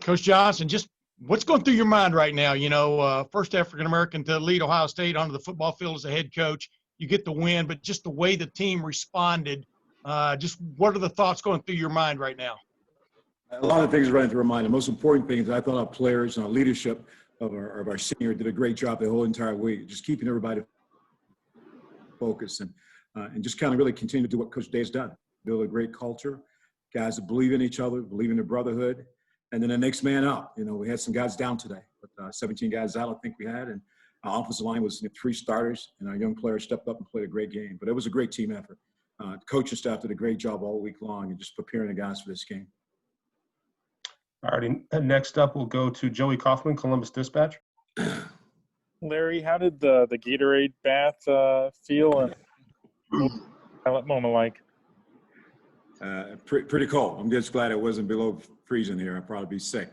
Coach Johnson, just what's going through your mind right now? You know, first African-American to lead Ohio State onto the football field as a head coach. You get the win, but just the way the team responded, just what are the thoughts going through your mind right now? A lot of things are running through my mind. The most important thing is I thought our players and our leadership of our senior did a great job the whole entire week, just keeping everybody focused and just kind of really continue to do what Coach Day's done, build a great culture, guys that believe in each other, believe in their brotherhood, and then the next man up. You know, we had some guys down today, but 17 guys out I think we had, and our offensive line was 3 starters, and our young players stepped up and played a great game. But it was a great team effort. The coaching staff did a great job all week long and just preparing the guys for this game. All right, next up we'll go to Joey Kaufman, Columbus Dispatch. Larry, how did the Gatorade bath feel, and what was that moment like? Pretty cold. I'm just glad it wasn't below freezing here. I'd probably be sick.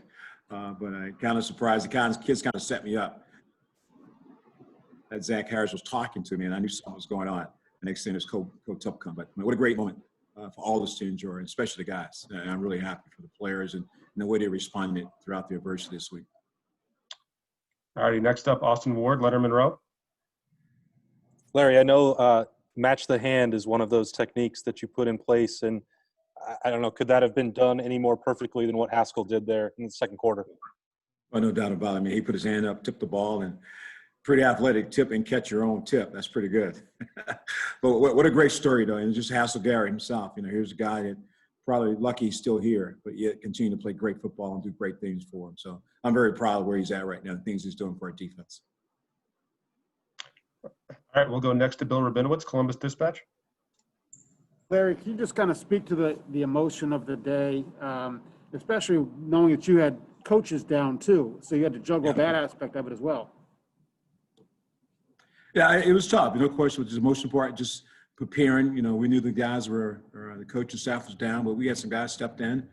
But I kind of surprised. The kids kind of set me up. That Zach Harris was talking to me, and I knew something was going on. The next thing is Coach Tupcombe. But what a great moment for all of us to enjoy, and especially the guys. And I'm really happy for the players and the way they responded throughout the adversity this week. All righty, next up, Austin Ward, Letterman Row. Larry, I know match the hand is one of those techniques that you put in place, and I don't know, could that have been done any more perfectly than what Haskell did there in the second quarter? Oh, no doubt about it. I mean, he put his hand up, tipped the ball, and pretty athletic tip and catch your own tip. That's pretty good. But what a great story, though. And just Haskell Garrett himself. You know, here's a guy that probably lucky he's still here, but yet continue to play great football and do great things for him. So I'm very proud of where he's at right now, the things he's doing for our defense. All right, we'll go next to Bill Rabinowitz, Columbus Dispatch. Larry, can you just kind of speak to the emotion of the day, especially knowing that you had coaches down too, so you had to juggle that aspect of it as well? Yeah, it was tough. No question, which is the most important, just preparing. You know, we knew the guys were, or the coaching staff was down, but we had some guys stepped in.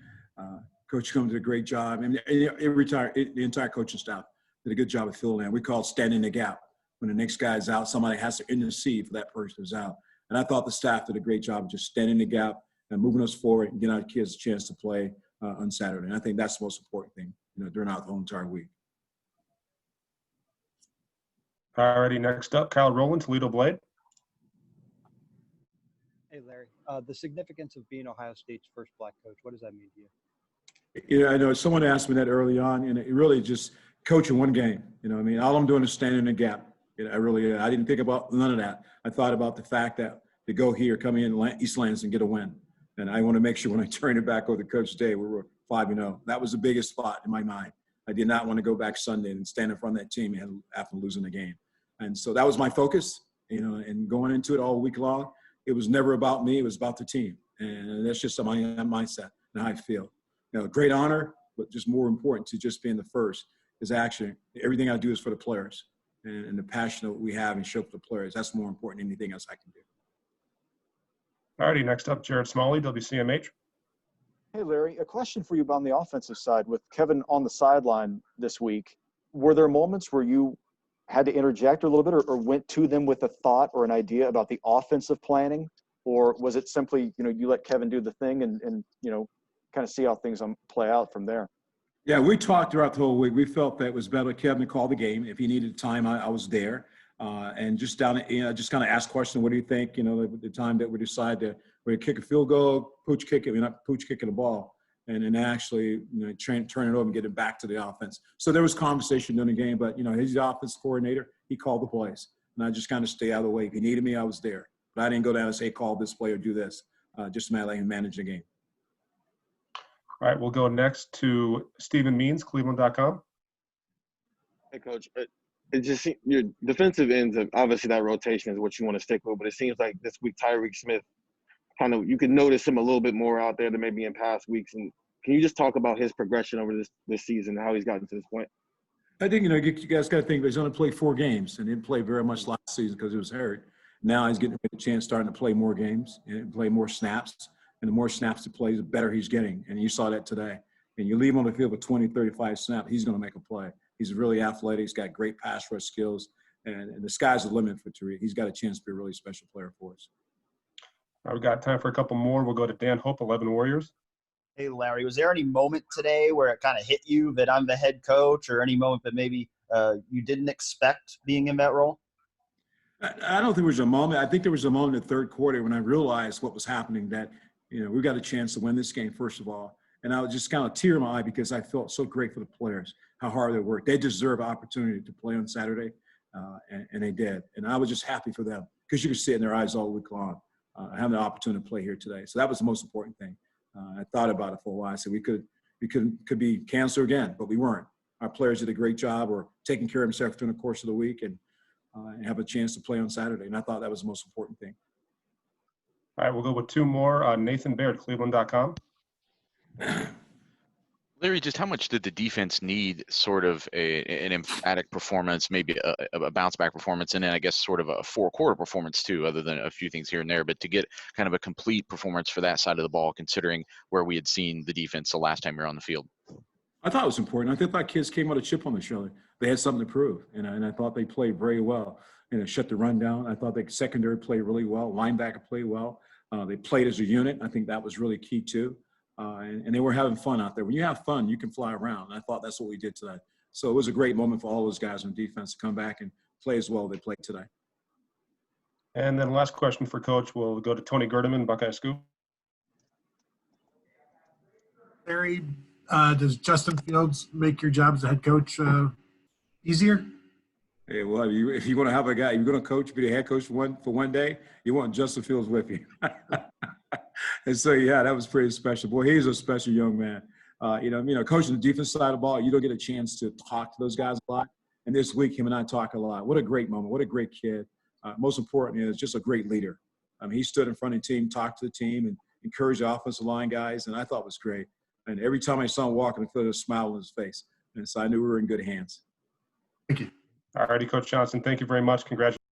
Coach Combs did a great job. And the entire coaching staff did a good job of filling in. We call it standing the gap. When the next guy's out, somebody has to intercede for that person who's out. And I thought the staff did a great job of just standing the gap and moving us forward and getting our kids a chance to play on Saturday. And I think that's the most important thing, you know, during our whole entire week. All righty, next up, Kyle Rowland, Toledo Blade. Hey, Larry. The significance of being Ohio State's first black coach, what does that mean to you? Yeah, I know someone asked me that early on, and it really just coaching one game. You know, I mean, all I'm doing is standing in the gap. You know, I didn't think about none of that. I thought about the fact that to go here, come in East Lansing and get a win. And I want to make sure when I turn it back over to Coach Day, we were 5-0. That was the biggest thought in my mind. I did not want to go back Sunday and stand in front of that team after losing the game. And so that was my focus, you know, and going into it all week long, it was never about me. It was about the team. And that's just my mindset and how I feel. You know, great honor, but just more important to just being the first is actually everything I do is for the players and the passion that we have and show for the players. That's more important than anything else I can do. All righty, next up, Jared Smalley, WCMH. Hey, Larry, a question for you on the offensive side. With Kevin on the sideline this week, were there moments where you had to interject a little bit or went to them with a thought or an idea about the offensive planning? Or was it simply, you know, you let Kevin do the thing and you know, kind of see how things play out from there? Yeah, we talked throughout the whole week. We felt that it was better Kevin to call the game. If he needed time, I was there. And just kind of ask questions. What do you think? You know, the time that we decide we kick a field goal, pooch kick it. We're not pooch kicking the ball, and then actually, you know, turn it over and get it back to the offense. So there was conversation during the game, but you know, he's the offense coordinator. He called the plays, and I just kind of stay out of the way. If he needed me, I was there, but I didn't go down and say, call this play or do this. Just let him manage the game. All right, we'll go next to Stephen Means, Cleveland.com. Hey, Coach. It just your defensive ends, obviously that rotation is what you want to stick with, but it seems like this week Tyrique Smith, kind of you can notice him a little bit more out there than maybe in past weeks. And can you just talk about his progression over this season and how he's gotten to this point? I think, you know, you guys got to think he's only played 4 games and didn't play very much last season because he was hurt. Now he's getting a chance starting to play more games and play more snaps. And the more snaps he plays, the better he's getting. And you saw that today. And you leave him on the field with 20, 35 snaps, he's going to make a play. He's really athletic. He's got great pass rush skills. And the sky's the limit for Tyrique. He's got a chance to be a really special player for us. All right, we've got time for a couple more. We'll go to Dan Hope, 11 Warriors. Hey, Larry, was there any moment today where it kind of hit you that I'm the head coach, or any moment that maybe you didn't expect being in that role? I don't think there was a moment. I think there was a moment in the third quarter when I realized what was happening, that, we got a chance to win this game, first of all. And I was just kind of tear in my eye because I felt so great for the players, how hard they worked. They deserve opportunity to play on Saturday, and they did. And I was just happy for them because you could see it in their eyes all week long, having the opportunity to play here today. So that was the most important thing. I thought about it for a while. I said we could be canceled again, but we weren't. Our players did a great job or taking care of themselves during the course of the week and have a chance to play on Saturday. And I thought that was the most important thing. All right, we'll go with two more. Nathan Baird, Cleveland.com. Larry, just how much did the defense need sort of an emphatic performance, maybe a bounce back performance, and then I guess sort of a four-quarter performance too, other than a few things here and there, but to get kind of a complete performance for that side of the ball, considering where we had seen the defense the last time we were on the field? I thought it was important. I thought kids came out a chip on their shoulder. They had something to prove, and I thought they played very well. Shut the run down. I thought the secondary played really well. Linebacker played well. They played as a unit. I think that was really key too. And they were having fun out there. When you have fun, you can fly around. And I thought that's what we did today. So it was a great moment for all those guys on defense to come back and play as well as they played today. And then last question for Coach. We'll go to Tony Gerdeman, Buckeye Scoop. Larry, does Justin Fields make your job as a head coach easier? Hey, well, if you want to have a guy, you're going to coach, be the head coach for one day, you want Justin Fields with you. And so, yeah, that was pretty special. Boy, he's a special young man. Coaching the defense side of the ball, you don't get a chance to talk to those guys a lot. And this week, him and I talk a lot. What a great moment. What a great kid. Most importantly, is just a great leader. He stood in front of the team, talked to the team, and encouraged the offensive line guys, and I thought it was great. And every time I saw him walking, I felt a smile on his face. And so I knew we were in good hands. Thank you. All righty, Coach Johnson, thank you very much. Congratulations.